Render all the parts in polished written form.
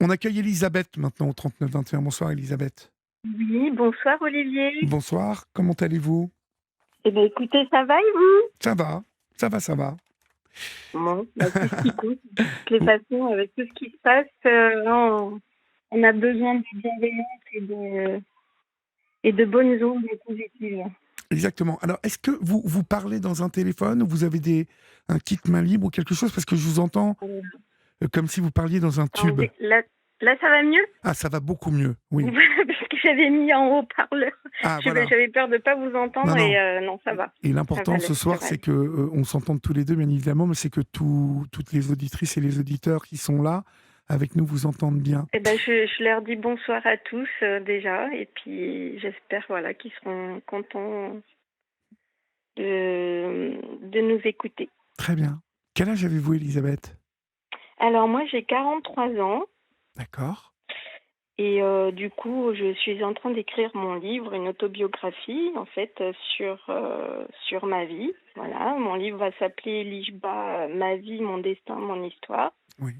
On accueille Elisabeth maintenant au 39 21. Bonsoir Elisabeth. Oui, bonsoir Olivier. Bonsoir, comment allez-vous? Eh bien écoutez, ça va et vous? Ça va, ça va, ça va. Bon, bah, c'est ce qui compte. De toutes les Ou- façons, avec tout ce qui se passe, on a besoin de bienveillance et de bonnes ondes positives. Exactement. Alors, est-ce que vous parlez dans un téléphone ou vous avez un kit main libre ou quelque chose? Parce que je vous entends Euh, comme si vous parliez dans un tube. Attendez, là, ça va mieux? Ah, ça va beaucoup mieux, oui. Parce que j'avais mis en haut-parleur. Ah, voilà. J'avais peur de ne pas vous Non, entendre non. et non, ça va. Et Ça va l'important aller, ce ça soir, va c'est aller. que on s'entende tous les deux, bien évidemment, mais c'est que toutes les auditrices et les auditeurs qui sont là avec nous vous entendent bien. Eh ben, je leur dis bonsoir à tous déjà, et puis j'espère voilà qu'ils seront contents de nous écouter. Très bien. Quel âge avez-vous, Elisabeth? Alors moi j'ai 43 ans D'accord. et du coup je suis en train d'écrire mon livre, une autobiographie en fait sur ma vie. Voilà, mon livre va s'appeler Lijba, ma vie, mon destin, mon histoire. Oui.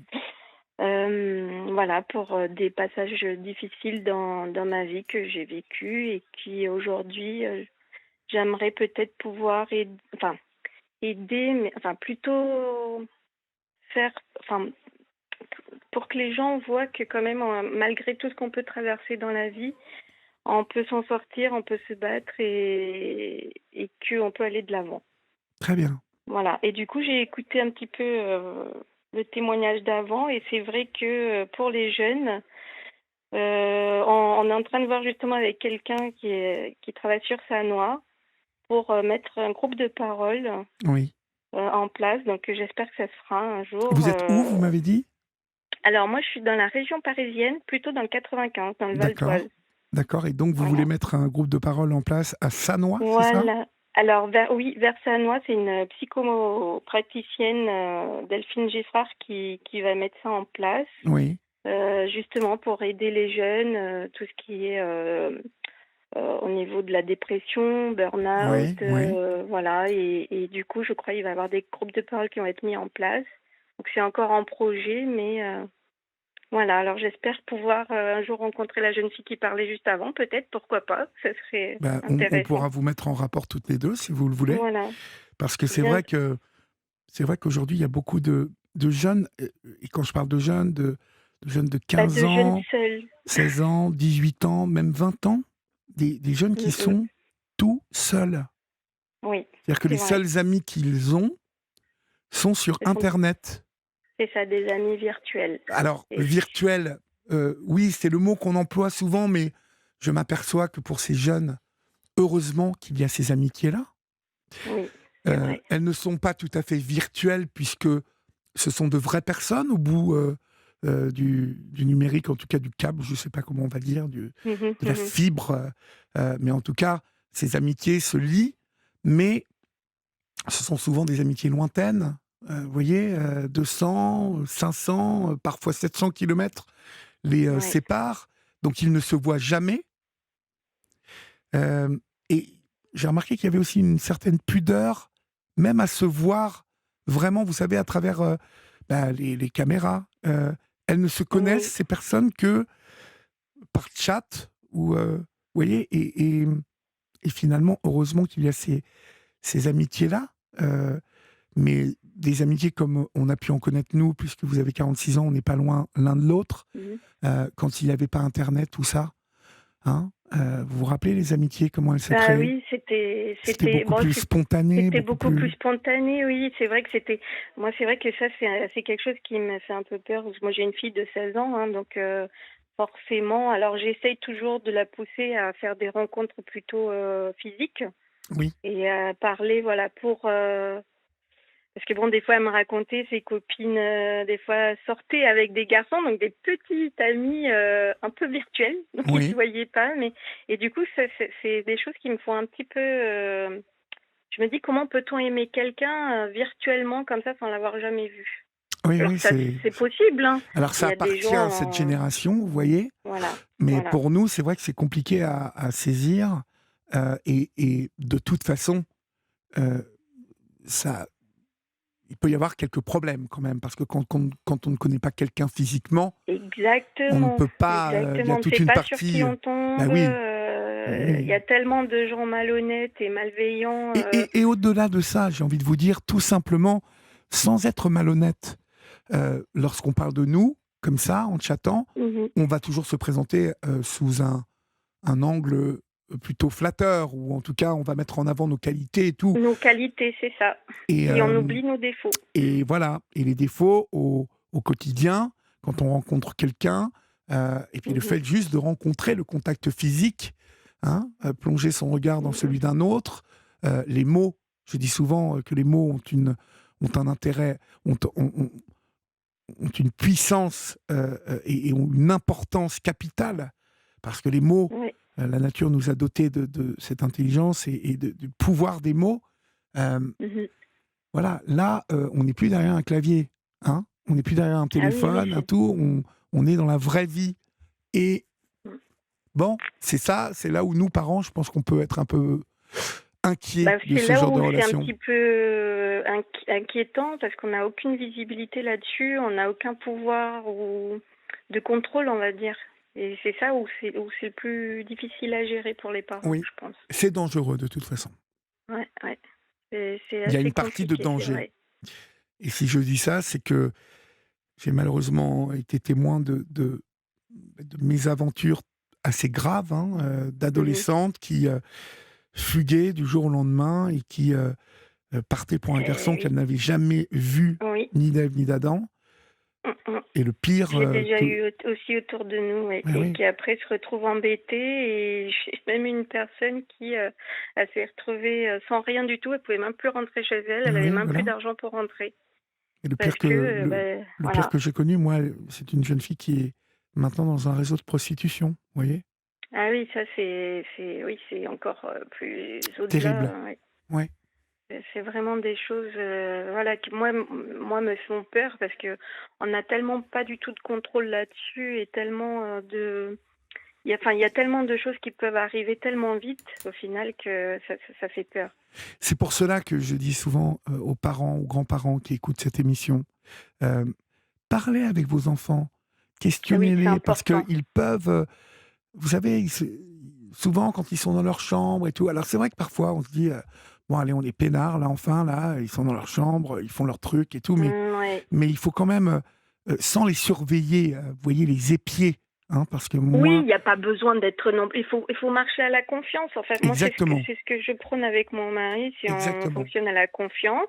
Voilà, pour des passages difficiles dans ma vie que j'ai vécu et qui aujourd'hui j'aimerais peut-être pouvoir aider, mais enfin plutôt faire, enfin pour que les gens voient que quand même, malgré tout ce qu'on peut traverser dans la vie, on peut s'en sortir, on peut se battre et qu'on peut aller de l'avant. Très bien. Voilà. Et du coup, j'ai écouté un petit peu le témoignage d'avant et c'est vrai que pour les jeunes, on est en train de voir justement avec quelqu'un qui travaille sur Sanois pour mettre un groupe de parole Oui. en place. Donc j'espère que ça se fera un jour. Vous êtes où, vous m'avez dit? Alors moi, je suis dans la région parisienne, plutôt dans le 95, dans le Val d'Oise. D'accord. D'accord. Et donc, vous voulez Voilà. mettre un groupe de parole en place à Sannois, c'est ça? Voilà. Alors, vers Sanois, c'est une psychopraticienne, Delphine Geffrard, qui va mettre ça en place, Oui. justement pour aider les jeunes, tout ce qui est au niveau de la dépression, burn-out, Oui. Oui. voilà. Et du coup, je crois qu'il va y avoir des groupes de parole qui vont être mis en place. Donc, c'est encore en projet, mais voilà. Alors, j'espère pouvoir un jour rencontrer la jeune fille qui parlait juste avant, peut-être, pourquoi pas. Ça serait Ben, on intéressant. pourra vous mettre en rapport toutes les deux, si vous le voulez. Voilà. Parce que Bien. c'est vrai qu'aujourd'hui, il y a beaucoup de jeunes, et quand je parle de jeunes de Pas 15 de jeunes ans, seuls. 16 ans, 18 ans, même 20 ans, des jeunes qui Mm, mm. sont tout seuls. Oui, C'est-à-dire que c'est les vrai. seuls amis qu'ils ont sont sur Ce sont, Internet. c'est ça, des amis virtuels. Alors, Et, virtuel, oui, c'est le mot qu'on emploie souvent, mais je m'aperçois que pour ces jeunes, heureusement qu'il y a ces amitiés-là. oui, c'est vrai. Elles ne sont pas tout à fait virtuelles, puisque ce sont de vraies personnes au bout du numérique, en tout cas du câble, je ne sais pas comment on va dire, Mhm, de la mhm. fibre. Mais en tout cas, ces amitiés se lient, mais ce sont souvent des amitiés lointaines. Vous voyez, 200, 500, parfois 700 kilomètres les Ouais. séparent, donc ils ne se voient jamais. Euh, et j'ai remarqué qu'il y avait aussi une certaine pudeur, même à se voir vraiment, vous savez, à travers les caméras. Elles ne se connaissent, Oui. ces personnes, que par chat, ou, vous voyez, et finalement, heureusement qu'il y a ces amitiés-là. Mais des amitiés comme on a pu en connaître nous, puisque vous avez 46 ans, on n'est pas loin l'un de l'autre, Mhm. quand il n'y avait pas Internet, tout ça. Hein, vous vous rappelez les amitiés, comment elles se Bah créaient? oui, c'était, C'était c'était, beaucoup bon, plus spontané, c'était beaucoup beaucoup plus plus... spontané, oui. C'est vrai que c'était, moi, c'est vrai que ça, c'est quelque chose qui me fait un peu peur. Parce que moi, j'ai une fille de 16 ans, hein, donc forcément, alors j'essaye toujours de la pousser à faire des rencontres plutôt physiques Oui, et à parler, voilà, parce que bon, des fois, elle me racontait ses copines, des fois, sortaient avec des garçons, donc des petits amis un peu virtuels, donc ils se oui, voyaient pas. Et du coup, c'est des choses qui me font un petit peu. Je me dis, comment peut-on aimer quelqu'un virtuellement comme ça sans l'avoir jamais vu? oui, Alors oui, ça, c'est... c'est possible, hein. Alors Il ça y a des appartient à gens, cette génération, vous voyez, voilà, mais voilà. pour nous, c'est vrai que c'est compliqué à saisir, et de toute façon, euh, ça, il peut y avoir quelques problèmes quand même, parce que quand on ne connaît pas quelqu'un physiquement, on ne Exactement, peut pas, il y exactement. a On ne toute sait une pas sur partie, qui on bah tombe, oui, il y oui. a tellement de gens malhonnêtes et malveillants, Et au-delà de ça, j'ai envie de vous dire tout simplement, sans être malhonnête, lorsqu'on parle de nous, comme ça, en chattant, mmh on va toujours se présenter sous un angle plutôt flatteur, ou en tout cas, on va mettre en avant nos qualités et tout. nos qualités, c'est ça. Et, Et on oublie nos défauts. et voilà, et les défauts au quotidien, quand on rencontre quelqu'un, et puis le Mmh fait juste de rencontrer, le contact physique, hein, plonger son regard dans mh. celui d'un autre, les mots, je dis souvent que les mots ont un intérêt, ont une puissance et ont une importance capitale, parce que les mots, Ouais. la nature nous a dotés de cette intelligence et du pouvoir des mots. Euh, Mmh voilà, là, on n'est plus derrière un clavier, hein, on n'est plus derrière un Ah oui, oui, téléphone, un c'est tout, on est dans la vraie vie. Et mmh. bon, c'est ça, c'est là où nous, parents, je pense qu'on peut être un peu inquiets Bah, de c'est ce là genre de où c'est un relation. petit peu, inquiétant parce qu'on n'a aucune visibilité là-dessus, on n'a aucun pouvoir ou de contrôle, on va dire. Et c'est ça où c'est le plus difficile à gérer pour les parents, Oui, je pense. c'est dangereux de toute façon. Ouais, ouais. C'est Il y a assez une partie de compliqué, c'est danger. vrai. Et si je dis ça, c'est que j'ai malheureusement été témoin de mésaventures assez graves, hein, Mmh d'adolescentes qui fuguaient du jour au lendemain et qui partaient pour un garçon qu'elles Oui, n'avaient jamais vu, oui. ni d'Ève ni d'Adam. Mmh. Et le pire J'ai déjà que... eu aussi autour de nous, ouais, Ouais, et oui, qui après se retrouvent embêtés et j'ai même une personne qui, elle s'est retrouvée, sans rien du tout. Elle pouvait même plus rentrer chez elle, elle avait oui, même plus voilà. d'argent pour rentrer Et le parce pire que que, le pire voilà. que j'ai connu, moi, c'est une jeune fille qui est maintenant dans un réseau de prostitution. Vous voyez, Ah oui, ça c'est oui, c'est encore, plus terrible. au-delà, ouais. Ouais. C'est vraiment des choses, voilà, qui moi me font peur parce que on a tellement pas du tout de contrôle là-dessus et tellement, il y a tellement de choses qui peuvent arriver tellement vite au final que ça fait peur. C'est pour cela que je dis souvent aux parents, aux grands-parents qui écoutent cette émission, euh, parlez avec vos enfants, Ah oui, c'est questionnez-les, parce important. qu'ils peuvent, vous savez, souvent quand ils sont dans leur chambre et tout, alors c'est vrai que parfois on se dit, bon allez, on est peinards, là enfin, là, ils sont dans leur chambre, ils font leur truc et tout, Ouais. mais il faut quand même, sans les surveiller, vous voyez, les épier, hein, parce que Oui, moi, il y a pas besoin d'être non il faut marcher à la confiance. En fait, moi, exactement, c'est ce que je prône avec mon mari, c'est on exactement, fonctionne à la confiance.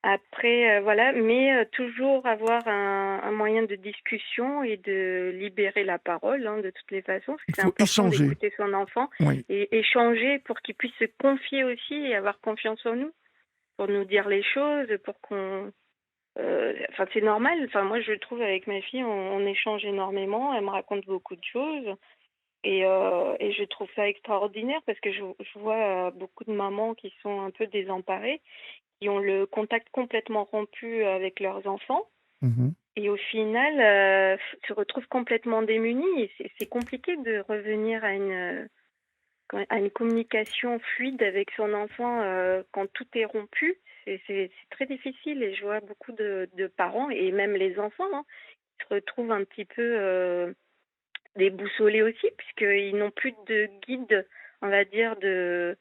Après, voilà, mais toujours avoir un moyen de discussion et de libérer la parole, hein, de toutes les façons, parce que il c'est faut important échanger, d'écouter son enfant oui, et échanger pour qu'il puisse se confier aussi et avoir confiance en nous, pour nous dire les choses, pour qu'on enfin, c'est normal. Enfin, moi, je trouve avec ma fille, on échange énormément. Elle me raconte beaucoup de choses et je trouve ça extraordinaire parce que je vois, beaucoup de mamans qui sont un peu désemparées, qui ont le contact complètement rompu avec leurs enfants mhm. et au final, se retrouvent complètement démunies et c'est compliqué de revenir à une communication fluide avec son enfant, quand tout est rompu. C'est très difficile et je vois beaucoup de parents et même les enfants, hein, qui se retrouvent un petit peu, déboussolés aussi puisqu'ils n'ont plus de guide, on va dire, de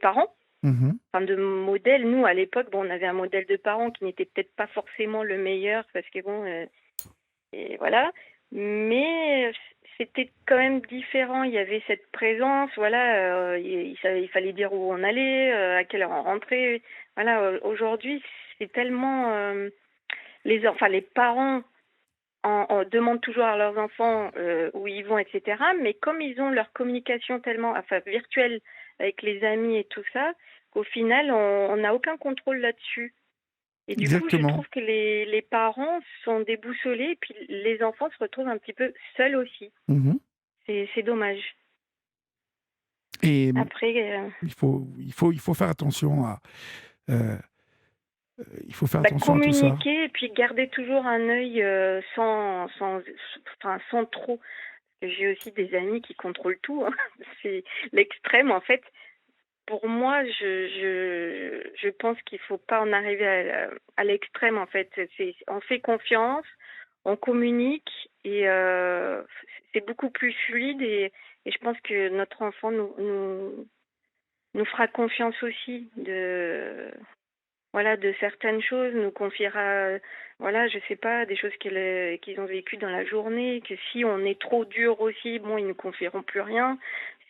parents. Mhm. Enfin, de modèle. Nous, à l'époque, bon, on avait un modèle de parents qui n'était peut-être pas forcément le meilleur parce que bon, et voilà. Mais c'était quand même différent. Il y avait cette présence, voilà. Il fallait dire où on allait, à quelle heure on rentrait. Voilà. Aujourd'hui, c'est tellement enfin les parents demandent toujours à leurs enfants où ils vont, etc. Mais comme ils ont leur communication tellement, enfin virtuelle avec les amis et tout ça, qu'au final, on n'a aucun contrôle là-dessus. Et du coup, je Exactement. trouve que les parents sont déboussolés et puis les enfants se retrouvent un petit peu seuls aussi. Mhm. C'est dommage. Et Après, il faut faire attention à, euh, il faut faire bah, attention à tout ça. communiquer et puis garder toujours un œil enfin, sans trop. J'ai aussi des amis qui contrôlent tout, hein. C'est l'extrême en fait. pour moi, je pense qu'il faut pas en arriver à l'extrême, en fait. On fait confiance, on communique et c'est beaucoup plus fluide et je pense que notre enfant nous fera confiance aussi voilà, de certaines choses, nous confiera, voilà, je sais pas, des choses qu'ils ont vécues dans la journée, que si on est trop dur aussi, bon, ils ne confieront plus rien.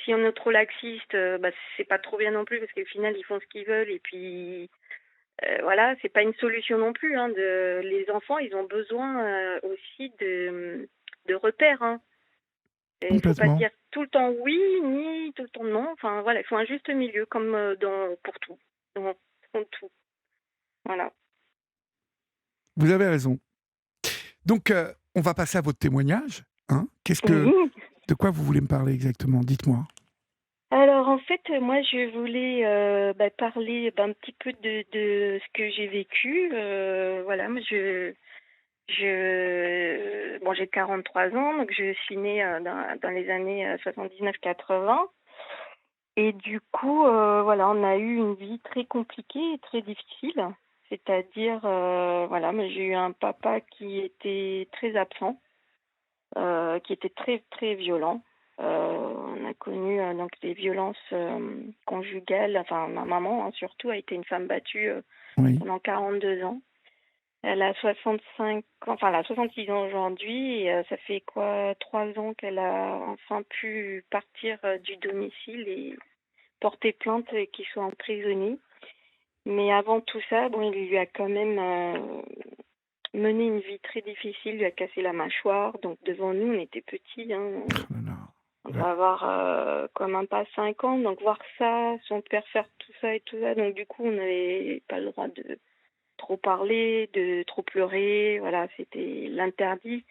Si on est trop laxiste, bah, c'est pas trop bien non plus parce qu'au final, ils font ce qu'ils veulent et puis, voilà, c'est pas une solution non plus, hein, les enfants, ils ont besoin, aussi de repères, hein. Il faut pas Complètement. dire tout le temps oui, ni tout le temps non. Enfin, voilà, il faut un juste milieu comme, pour tout, dans tout. Voilà. Vous avez raison. Donc, on va passer à votre témoignage. Hein. Oui. De quoi vous voulez me parler exactement? Dites-moi. Alors en fait, moi je voulais, bah, parler, bah, un petit peu de ce que j'ai vécu, voilà, moi bon j'ai 43 ans, donc je suis née, dans les années, 79-80 et du coup, voilà, on a eu une vie très compliquée et très difficile. C'est-à-dire, voilà, moi j'ai eu un papa qui était très absent. Qui était très, très violent. On a connu, donc des violences, conjugales. Enfin, ma maman, hein, surtout, a été une femme battue, Oui. pendant 42 ans. Elle a 65 ans, enfin, elle a 66 ans aujourd'hui et ça fait quoi? 3 ans qu'elle a enfin pu partir, du domicile et porter plainte et qu'il soit emprisonné. Mais avant tout ça, bon, il lui a quand même, mené une vie très difficile, il lui a cassé la mâchoire, donc devant nous, on était petits, hein. Oh là là. On Ouais. doit avoir, quand même pas 5 ans, donc voir ça, son père faire tout ça et tout ça, donc du coup, on n'avait pas le droit de trop parler, de trop pleurer, voilà, c'était l'interdit.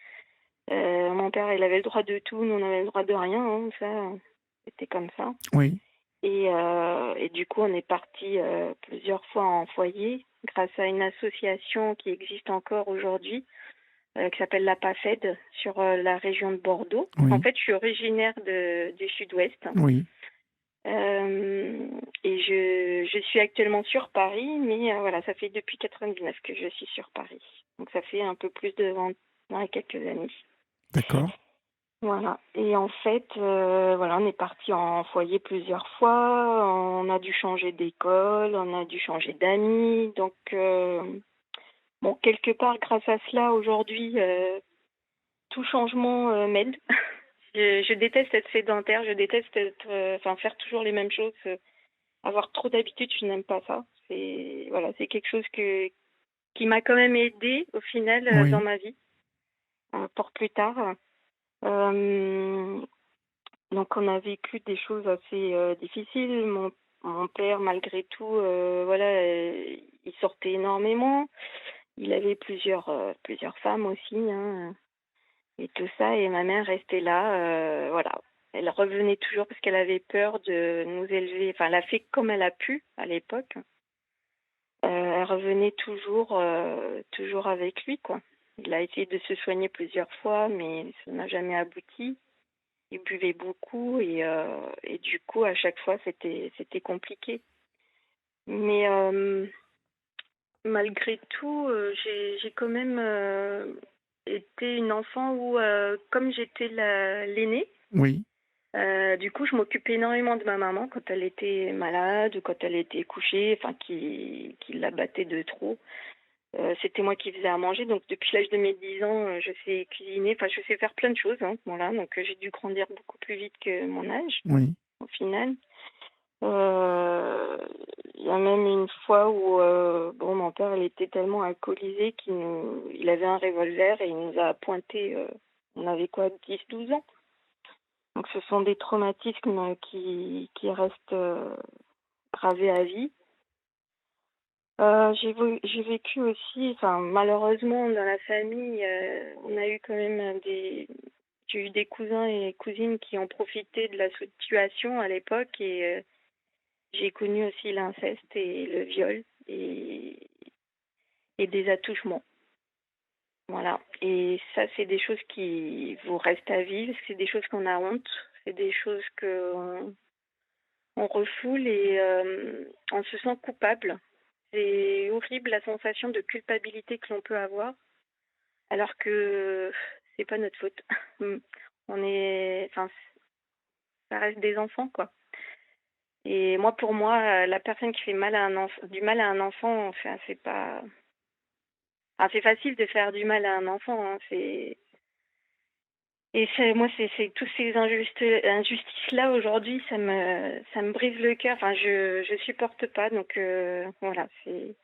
Mon père, il avait le droit de tout, nous, on avait le droit de rien, hein, ça, c'était comme ça. Oui. Et du coup, on est partis, plusieurs fois en foyer grâce à une association qui existe encore aujourd'hui, qui s'appelle la PAFED sur, la région de Bordeaux. En Oui. fait, je suis originaire du sud-ouest. Oui. Et je suis actuellement sur Paris, mais voilà, ça fait depuis 99 que je suis sur Paris. Donc ça fait un peu plus de 20 ans et quelques années. D'accord. Voilà. Et en fait, voilà, on est parti en foyer plusieurs fois. On a dû changer d'école, on a dû changer d'amis. Donc, bon, quelque part, grâce à cela, aujourd'hui, tout changement m'aide. Je déteste être sédentaire, je déteste être, enfin, faire toujours les mêmes choses. Avoir trop d'habitude, je n'aime pas ça. C'est voilà, c'est quelque chose qui m'a quand même aidée au final dans Oui. ma vie pour plus tard. Euh, donc on a vécu des choses assez difficiles. Mon père, malgré tout, voilà, il sortait énormément. Il avait plusieurs femmes aussi, hein, et tout ça. Et ma mère restait là, voilà. Elle revenait toujours parce qu'elle avait peur de nous élever. Enfin, elle a fait comme elle a pu à l'époque. Elle revenait toujours avec lui, quoi. Il a essayé de se soigner plusieurs fois, mais ça n'a jamais abouti. Il buvait beaucoup et du coup, à chaque fois, c'était compliqué. Mais malgré tout, j'ai quand même été une enfant où, comme j'étais l'aînée, Oui. du coup, je m'occupais énormément de ma maman quand elle était malade ou quand elle était couchée, enfin, qui la battait de trop. C'était moi qui faisais à manger, donc depuis l'âge de mes 10 ans, je sais cuisiner, enfin je sais faire plein de choses, hein, voilà, donc j'ai dû grandir beaucoup plus vite que mon âge, Oui. au final. Heu, il y a même une fois où, bon, mon père, il était tellement alcoolisé il avait un revolver et il nous a pointé, on avait quoi, 10-12 ans? Donc ce sont des traumatismes qui restent, gravés à vie. J'ai vécu aussi, enfin, malheureusement dans la famille, on a eu quand même j'ai eu des cousins et cousines qui ont profité de la situation à l'époque et j'ai connu aussi l'inceste et le viol et des attouchements. Voilà. Et ça, c'est des choses qui vous restent à vivre, c'est des choses qu'on a honte, c'est des choses que on refoule et on se sent coupable. C'est horrible la sensation de culpabilité que l'on peut avoir, alors que c'est pas notre faute. On est, enfin, ça reste des enfants, quoi. Et moi, pour moi, la personne qui fait mal à du mal à un enfant, enfin, c'est pas, enfin, c'est facile de faire du mal à un enfant, hein, et moi, c'est tous ces injustices-là aujourd'hui, ça me brise le cœur. Enfin, je supporte pas. Donc voilà, c'est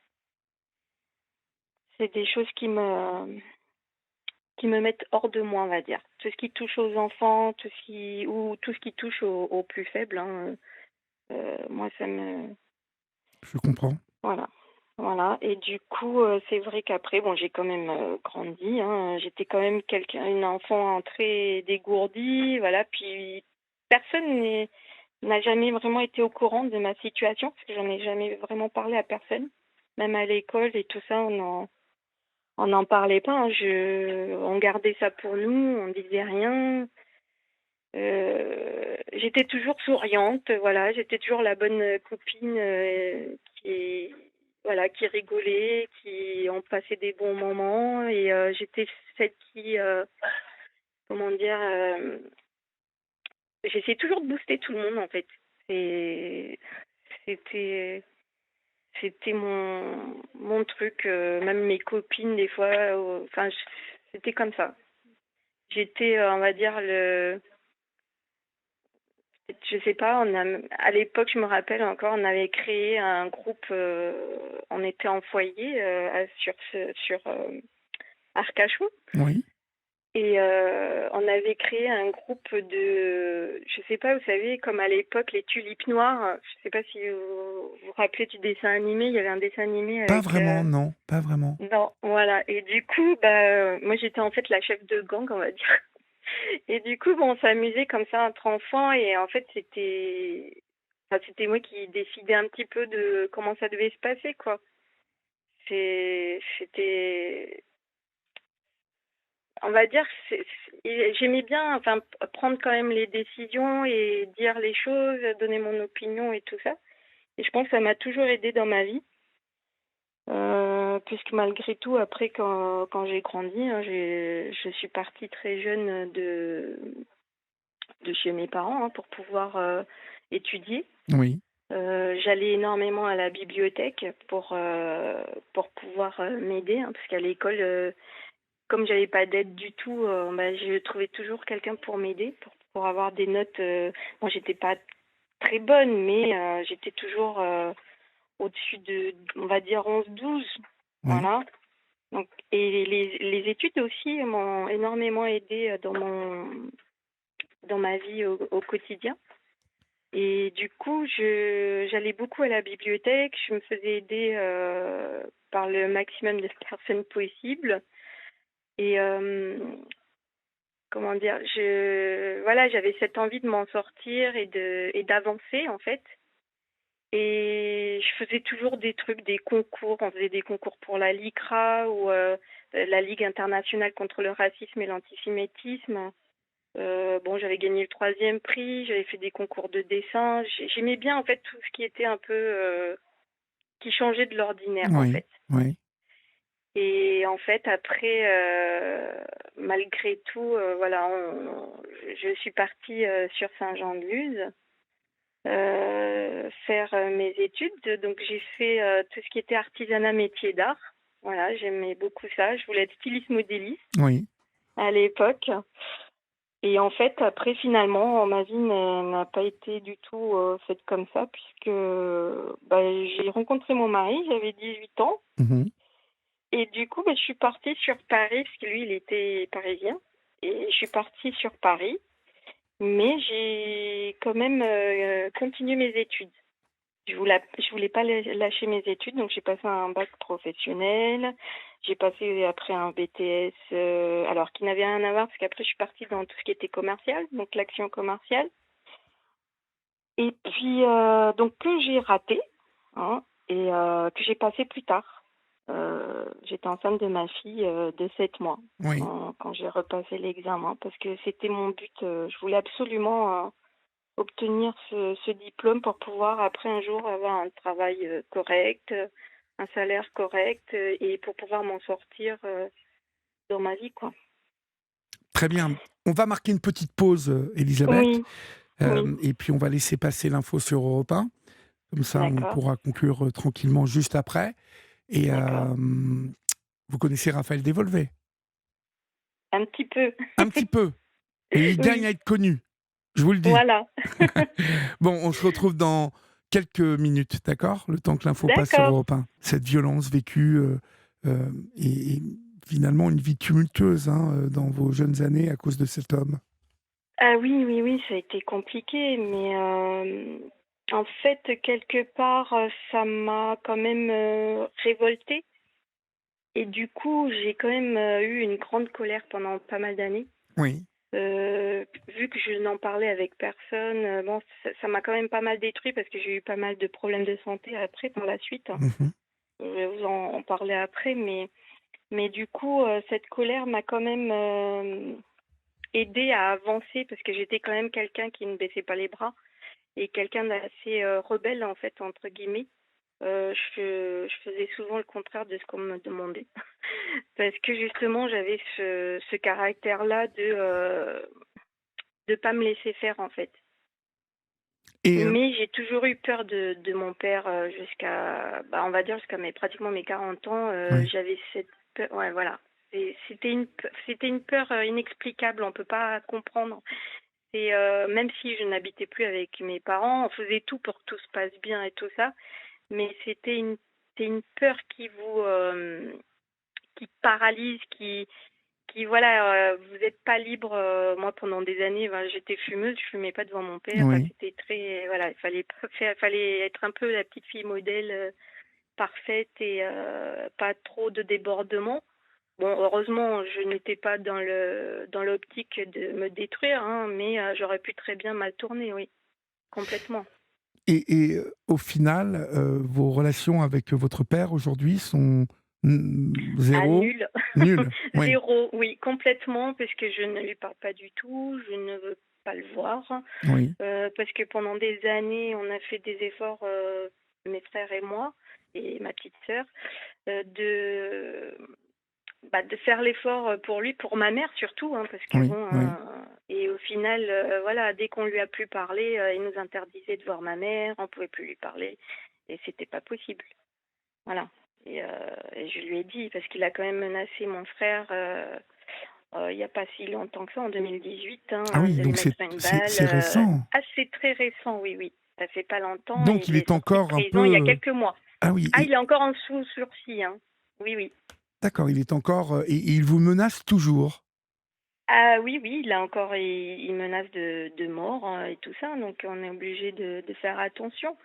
des choses qui me mettent hors de moi, on va dire. Tout ce qui touche aux enfants, tout ce qui touche aux plus faibles, hein, moi, ça me, Je comprends. voilà. Voilà. Et du coup, c'est vrai qu'après, bon, j'ai quand même grandi, hein. J'étais quand même une enfant très dégourdie, voilà. Puis personne n'a jamais vraiment été au courant de ma situation, parce que j'en ai jamais vraiment parlé à personne. Même à l'école et tout ça, on n'en parlait pas, hein. On gardait ça pour nous, on disait rien. J'étais toujours souriante, voilà, j'étais toujours la bonne copine qui, voilà, qui rigolait, qui on passait des bons moments et j'étais celle qui, comment dire, j'essayais toujours de booster tout le monde en fait. Et c'était c'était mon truc, même mes copines des fois, enfin c'était comme ça. J'étais, on va dire le Je sais pas, à l'époque, je me rappelle encore, on avait créé un groupe, on était en foyer sur Arcachon Oui. et on avait créé un groupe je sais pas, vous savez, comme à l'époque, les tulipes noires, je sais pas si vous vous rappelez du dessin animé, il y avait un dessin animé Pas avec... vraiment, non, pas vraiment. Non, voilà, et du coup, bah, moi j'étais en fait la chef de gang, on va dire. Et du coup, bon, on s'amusait comme ça entre enfants et en fait, c'était moi qui décidais un petit peu de comment ça devait se passer, quoi. C'était, on va dire, j'aimais bien, enfin, prendre quand même les décisions et dire les choses, donner mon opinion et tout ça. Et je pense que ça m'a toujours aidée dans ma vie. Puisque malgré tout, après, quand j'ai grandi, hein, je suis partie très jeune de chez mes parents, hein, pour pouvoir étudier. Oui. J'allais énormément à la bibliothèque pour pouvoir m'aider, hein, parce qu'à l'école, comme j'avais pas d'aide du tout, bah, je trouvais toujours quelqu'un pour m'aider, pour avoir des notes. Bon, j'étais pas très bonne, mais j'étais toujours au-dessus de, on va dire, 11-12. Oui. Voilà. Donc, et les études aussi m'ont énormément aidée dans ma vie au quotidien. Et du coup, j'allais beaucoup à la bibliothèque, je me faisais aider par le maximum de personnes possibles. Et comment dire, voilà, j'avais cette envie de m'en sortir et d'avancer en fait. Et je faisais toujours des trucs, des concours. On faisait des concours pour la LICRA ou la Ligue internationale contre le racisme et l'antisémitisme. Bon, j'avais gagné le 3e prix, j'avais fait des concours de dessin. J'aimais bien en fait tout ce qui était un peu qui changeait de l'ordinaire en Oui. fait. Oui. Et en fait après, malgré tout, voilà, je suis partie sur Saint-Jean-de-Luz faire mes études. Donc j'ai fait tout ce qui était artisanat métier d'art. Voilà, j'aimais beaucoup ça. Je voulais être styliste modéliste Oui. à l'époque. Et en fait, après, finalement, ma vie n'a pas été du tout faite comme ça, puisque bah, j'ai rencontré mon mari, j'avais 18 ans. Mhm. Et du coup, bah, je suis partie sur Paris, parce que lui, il était parisien. Et je suis partie sur Paris, mais j'ai quand même continué mes études. Je voulais pas lâcher mes études, donc j'ai passé un bac professionnel. J'ai passé après un BTS, alors qui n'avait rien à voir, parce qu'après je suis partie dans tout ce qui était commercial, donc l'action commerciale. Et puis, donc que j'ai raté, hein, et que j'ai passé plus tard. J'étais enceinte de ma fille de 7 mois Oui. quand j'ai repassé l'examen, parce que c'était mon but. Je voulais absolument obtenir ce diplôme pour pouvoir après un jour avoir un travail correct, un salaire correct et pour pouvoir m'en sortir dans ma vie, quoi. Très bien. On va marquer une petite pause, Elisabeth, Oui, oui, et puis on va laisser passer l'info sur Europe 1. Comme ça, on d'accord, pourra conclure tranquillement juste après. Et d'accord. vous connaissez Raphaël Desvolvé? Un petit peu. Un petit peu. Et il gagne Oui, à être connu, je vous le dis. voilà. Bon, on se retrouve dans quelques minutes, d'accord? Le temps que l'info passe sur D'accord. Europe 1. Cette violence vécue et finalement une vie tumultueuse hein, dans vos jeunes années à cause de cet homme. Ah oui, oui, oui, ça a été compliqué, mais en fait, quelque part, ça m'a quand même révoltée. Et du coup, j'ai quand même eu une grande colère pendant pas mal d'années. Oui. Vu que je n'en parlais avec personne, bon, ça m'a quand même pas mal détruit parce que j'ai eu pas mal de problèmes de santé après, par la suite. Mhm. Je vais vous en parler après, mais du coup, cette colère m'a quand même aidée à avancer parce que j'étais quand même quelqu'un qui ne baissait pas les bras et quelqu'un d'assez rebelle, en fait, entre guillemets. Je faisais souvent le contraire de ce qu'on me demandait. Parce que justement, j'avais ce caractère-là de pas me laisser faire, en fait. Et Mais j'ai toujours eu peur de mon père jusqu'à, bah, on va dire jusqu'à pratiquement mes 40 ans. oui. J'avais cette peur, ouais, voilà. Et c'était une peur inexplicable, on peut pas comprendre. Et même si je n'habitais plus avec mes parents, on faisait tout pour que tout se passe bien et tout ça, mais c'est une peur qui paralyse, qui voilà, vous n'êtes pas libre. Moi, pendant des années, ben, j'étais fumeuse, je fumais pas devant mon père. Enfin, Oui. c'était très, voilà, il fallait pas faire, fallait être un peu la petite fille modèle parfaite et pas trop de débordements. Bon, heureusement, je n'étais pas dans l'optique de me détruire, hein, mais j'aurais pu très bien mal tourner, oui, complètement. Et au final, vos relations avec votre père aujourd'hui sont Ah, zéro, nul. nulles. Oui. Zéro, oui, complètement, parce que je ne lui parle pas du tout, je ne veux pas le voir. Oui. Parce que pendant des années, on a fait des efforts, mes frères et moi, et ma petite sœur, de, bah, de faire l'effort pour lui, pour ma mère surtout, hein, parce que Oui. bon, Oui. et au final, voilà, dès qu'on lui a plus parlé, il nous interdisait de voir ma mère, on pouvait plus lui parler, et c'était pas possible. Voilà. Et je lui ai dit, parce qu'il a quand même menacé mon frère il n'y a pas si longtemps que ça, en 2018, Ah hein, oui, de lui donc mettre une balle. c'est récent. Ah, c'est très récent, oui, oui. Ça fait pas longtemps et Donc il il est est sorti de encore un prison il y a peu. quelques mois. Ah oui. Ah, il est encore en sous sursis, hein. Oui, oui. D'accord, il est encore et il vous menace toujours. Ah oui, oui, il a encore, il menace de mort et tout ça, donc on est obligé de faire attention.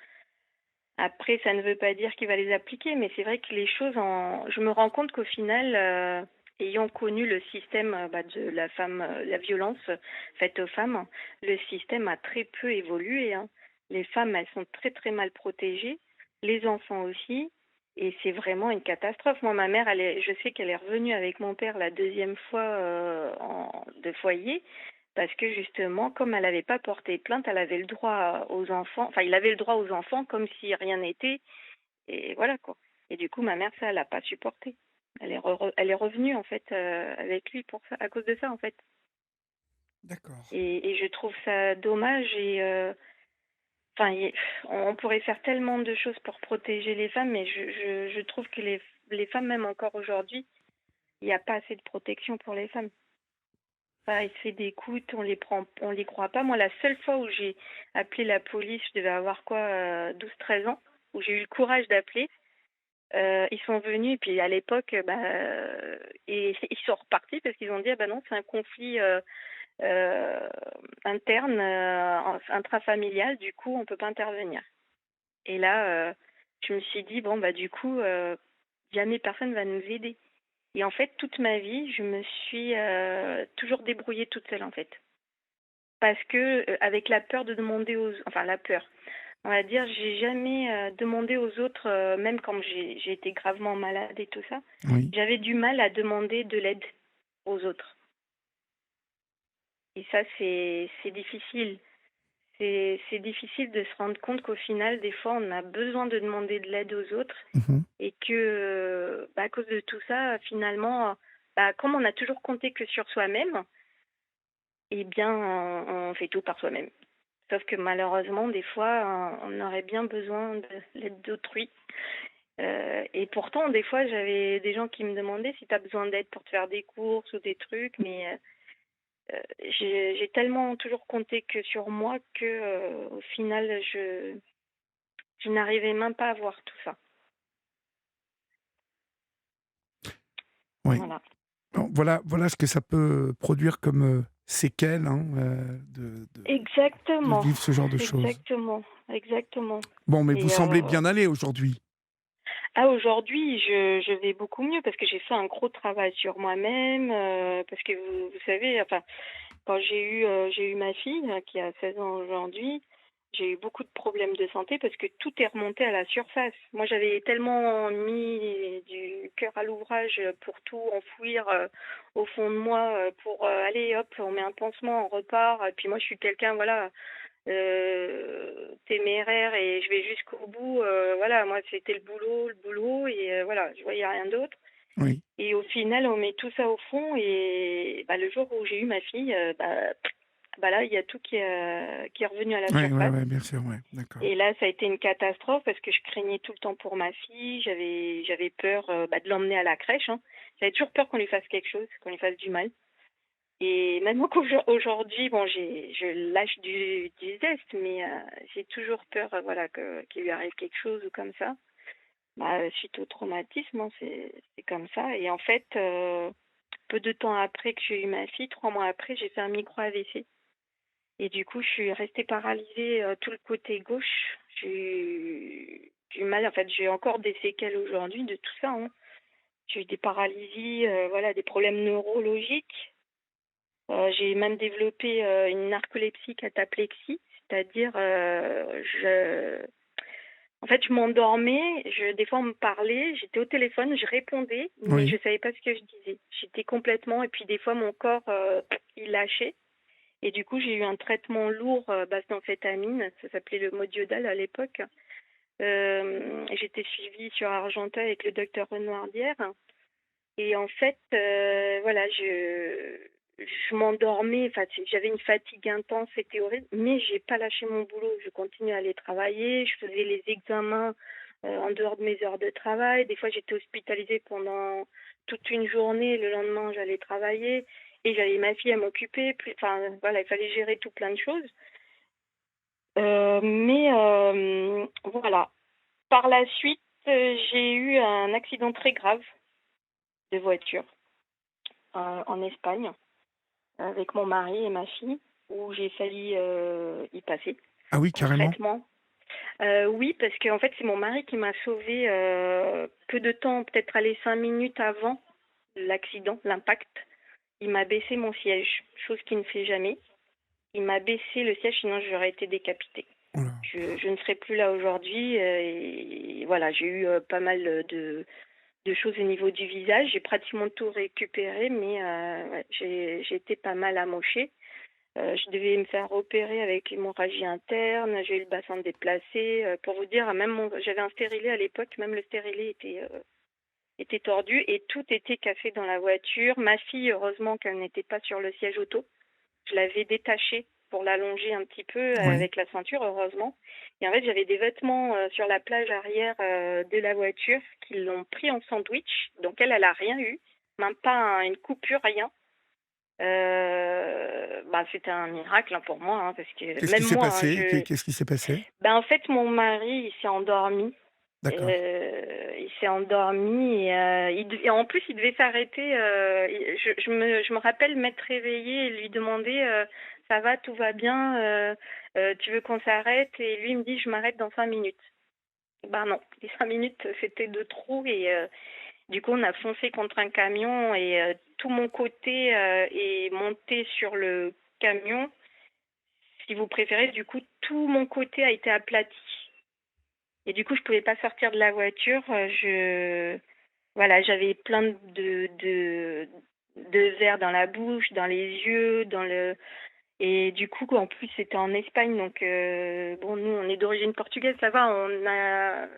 Après, ça ne veut pas dire qu'il va les appliquer, mais c'est vrai que les choses je me rends compte qu'au final, ayant connu le système bah, de la femme, la violence faite aux femmes, le système a très peu évolué, hein. Les femmes, elles sont très très mal protégées, les enfants aussi, et c'est vraiment une catastrophe. Moi, ma mère, je sais qu'elle est revenue avec mon père la deuxième fois de foyer. Parce que justement, comme elle n'avait pas porté plainte, elle avait le droit aux enfants, enfin, il avait le droit aux enfants comme si rien n'était, et voilà quoi. Et du coup, ma mère, ça, elle n'a pas supporté. Elle est revenue en fait avec lui pour ça, à cause de ça en fait. D'accord. Et je trouve ça dommage et enfin, on pourrait faire tellement de choses pour protéger les femmes, mais je trouve que les femmes, même encore aujourd'hui, il n'y a pas assez de protection pour les femmes. Pas assez d'écoute, on les croit pas. Moi, la seule fois où j'ai appelé la police, je devais avoir quoi, 12-13 ans, où j'ai eu le courage d'appeler. Ils sont venus et puis à l'époque, bah, et ils sont repartis parce qu'ils ont dit: «Ah bah non, c'est un conflit, heu, interne, intrafamilial, du coup, on peut pas intervenir». Et là, je me suis dit: «Bon, bah, du coup, jamais personne va nous aider». Et en fait, toute ma vie, je me suis, toujours débrouillée toute seule, en fait. Parce que, avec la peur de demander enfin la peur, on va dire, j'ai jamais, demandé aux autres, même quand j'ai été gravement malade et tout ça, Oui. j'avais du mal à demander de l'aide aux autres et ça c'est difficile. c'est difficile de se rendre compte qu'au final, des fois, on a besoin de demander de l'aide aux autres Mmh. et que, à cause de tout ça, finalement, comme on a toujours compté que sur soi-même, eh bien, on fait tout par soi-même. Sauf que malheureusement, des fois, on aurait bien besoin de l'aide d'autrui. Et pourtant, des fois, j'avais des gens qui me demandaient si tu as besoin d'aide pour te faire des courses ou des trucs, mais j'ai tellement toujours compté que sur moi que, au final, je n'arrivais même pas à voir tout ça. Oui. Voilà. Bon, voilà ce que ça peut produire comme, séquelles, hein, de Exactement, vivre ce genre de choses. exactement, exactement. Bon, mais vous Et semblez bien aller aujourd'hui? aujourd'hui, je vais beaucoup mieux parce que j'ai fait un gros travail sur moi-même, parce que vous savez, enfin, quand j'ai eu ma fille, qui a 16 ans aujourd'hui, j'ai eu beaucoup de problèmes de santé parce que tout est remonté à la surface. Moi, j'avais tellement mis du cœur à l'ouvrage pour tout enfouir, au fond de moi, pour, allez hop, on met un pansement, on repart et puis moi, je suis quelqu'un, voilà, téméraire et je vais jusqu'au bout, voilà, moi, c'était le boulot et voilà, je voyais rien d'autre. Oui. Et au final, on met tout ça au fond et le jour où j'ai eu ma fille, là, il y a tout qui est revenu à la Ouais, ouais, surface ouais, bien sûr, ouais, d'accord. et là, ça a été une catastrophe parce que je craignais tout le temps pour ma fille. J'avais peur, de l'emmener à la crèche, hein. J'avais toujours peur qu'on lui fasse quelque chose, qu'on lui fasse du mal et même aujourd'hui, bon, je lâche du zeste, mais j'ai toujours peur, voilà, qu'il lui arrive quelque chose ou comme ça. Suite au traumatisme, hein, c'est comme ça et en fait, peu de temps après que j'ai eu ma fille, 3 mois après, j'ai fait un micro AVC et du coup, je suis restée paralysée, tout le côté gauche. J'ai eu du mal, en fait, j'ai encore des séquelles aujourd'hui de tout ça, hein. J'ai eu des paralysies, voilà, des problèmes neurologiques. J'ai même développé, une narcolepsie cataplexie, c'est-à-dire, en fait, je m'endormais, des fois on me parlait, j'étais au téléphone, je répondais, mais je Oui, savais pas ce que je disais. J'étais complètement et puis des fois mon corps, il lâchait et du coup, j'ai eu un traitement lourd, base d'amphétamine, ça s'appelait le Modiodal à l'époque. J'étais suivie sur Argentin avec le docteur Renoirdière et en fait, voilà, je m'endormais, enfin, j'avais une fatigue intense, c'était horrible, mais j'ai pas lâché mon boulot. Je continuais à aller travailler, je faisais les examens, en dehors de mes heures de travail. Des fois, j'étais hospitalisée pendant toute une journée, le lendemain, j'allais travailler et j'avais ma fille à m'occuper, enfin, voilà, il fallait gérer tout plein de choses. Mais voilà. Par la suite, j'ai eu un accident très grave de voiture, en Espagne, avec mon mari et ma fille, où j'ai failli, y passer, ah oui, carrément? concrètement. Oui, parce qu'en fait, c'est mon mari qui m'a sauvée, peu de temps, peut-être allez 5 minutes avant l'accident, l'impact. Il m'a baissé mon siège, chose qu'il ne fait jamais. Il m'a baissé le siège, sinon j'aurais été décapitée. Oh là. Je ne serais plus là aujourd'hui, et voilà, j'ai eu, pas mal, de choses au niveau du visage. J'ai pratiquement tout récupéré, mais ouais, j'ai été pas mal amochée. Je devais me faire opérer avec hémorragie interne, j'ai eu le bassin déplacé. Pour vous dire, même j'avais un stérilet à l'époque, même le stérilet était tordu et tout était cassé dans la voiture. Ma fille, heureusement qu'elle n'était pas sur le siège auto. Je l'avais détachée pour l'allonger un petit peu Oui. avec la ceinture, heureusement. Et en fait, j'avais des vêtements sur la plage arrière de la voiture qui l'ont pris en sandwich. Donc elle a rien eu, même pas une coupure, rien. C'était un miracle, hein, pour moi, hein, parce que Qu'est-ce qui même s'est moi, hein, passé? Qu'est-ce qui s'est passé? en fait, mon mari, il s'est endormi. D'accord. Il s'est endormi et et en plus, il devait s'arrêter, je me rappelle m'être réveillée et lui demander, «Ça va, tout va bien, tu veux qu'on s'arrête?» et lui, il me dit: «Je m'arrête dans 5 minutes». Ben non, les 5 minutes, c'était de trop et du coup, on a foncé contre un camion et tout mon côté, est monté sur le camion. Si vous préférez, du coup, tout mon côté a été aplati et du coup, je pouvais pas sortir de la voiture, voilà, j'avais plein de verre dans la bouche, dans les yeux, dans le Et du coup, en plus, c'était en Espagne, donc bon, nous, on est d'origine portugaise, ça va,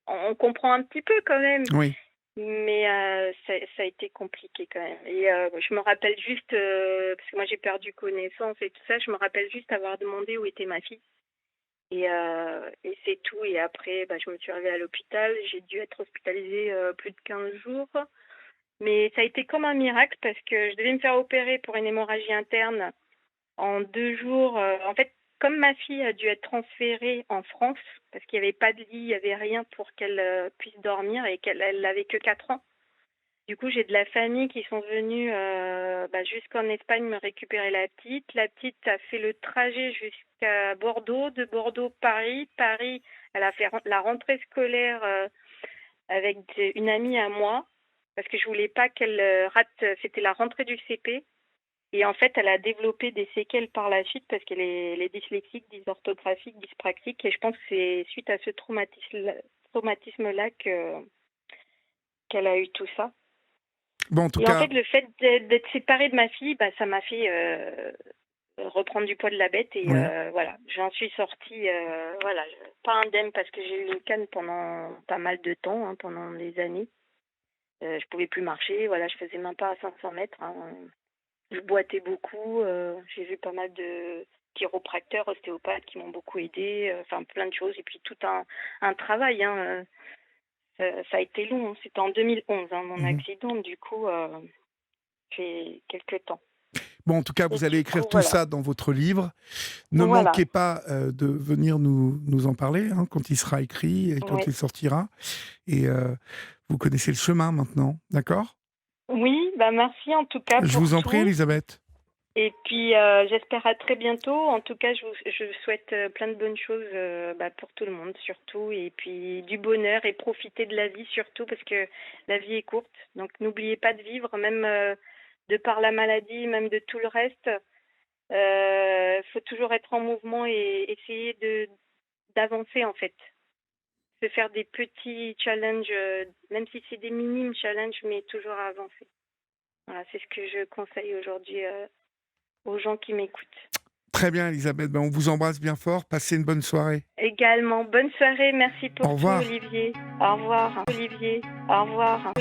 on comprend un petit peu quand même, Oui. mais ça a été compliqué quand même. Et je me rappelle juste, parce que moi j'ai perdu connaissance et tout ça, je me rappelle juste avoir demandé où était ma fille. Et c'est tout. Et après, je me suis réveillée à l'hôpital. J'ai dû être hospitalisée plus de 15 jours. Mais ça a été comme un miracle parce que je devais me faire opérer pour une hémorragie interne en 2 jours. En fait, comme ma fille a dû être transférée en France parce qu'il n'y avait pas de lit, il n'y avait rien pour qu'elle puisse dormir et qu'elle n'avait que 4 ans. Du coup, j'ai de la famille qui sont venus jusqu'en Espagne me récupérer la petite. La petite a fait le trajet jusqu'à Bordeaux, de Bordeaux, Paris. Paris, elle a fait la rentrée scolaire avec une amie à moi parce que je voulais pas qu'elle rate. C'était la rentrée du CP. Et en fait, elle a développé des séquelles par la suite parce qu'elle est dyslexique, dysorthographique, dyspraxique. Et je pense que c'est suite à ce traumatisme-là qu'elle a eu tout ça. Bon, en tout Et en cas, fait, le fait d'être séparée de ma fille, ça m'a fait reprendre du poids de la bête. Et oui. voilà, j'en suis sortie, voilà, pas indemne parce que j'ai eu une canne pendant pas mal de temps, hein, pendant des années. Je pouvais plus marcher, voilà, je faisais même pas 500 mètres. Hein. Je boitais beaucoup, j'ai vu pas mal de chiropracteurs, ostéopathes qui m'ont beaucoup aidée, enfin plein de choses. Et puis tout un travail, hein, ça a été long, hein. C'était en 2011, hein, mon Mhm. accident, du coup, fait quelques temps. Bon, en tout cas, Et vous allez du écrire coup, tout voilà. ça dans votre livre. Ne Voilà, manquez pas de venir nous en parler hein, quand il sera écrit et quand oui. il sortira. Et vous connaissez le chemin maintenant, d'accord? Oui, merci en tout cas Je pour vous en prie, tout. Elisabeth. Et puis, j'espère à très bientôt. En tout cas, je vous souhaite plein de bonnes choses pour tout le monde, surtout. Et puis, du bonheur et profiter de la vie, surtout, parce que la vie est courte. Donc, n'oubliez pas de vivre, même de par la maladie, même de tout le reste. Faut toujours être en mouvement et essayer d'avancer, en fait. Se faire des petits challenges, même si c'est des minimes challenges, mais toujours avancer. Voilà, c'est ce que je conseille aujourd'hui aux gens qui m'écoutent. Très bien, Elisabeth. Ben, on vous embrasse bien fort. Passez une bonne soirée. Également, bonne soirée, merci Au pour tout revoir. Olivier. Au revoir Olivier. Au revoir.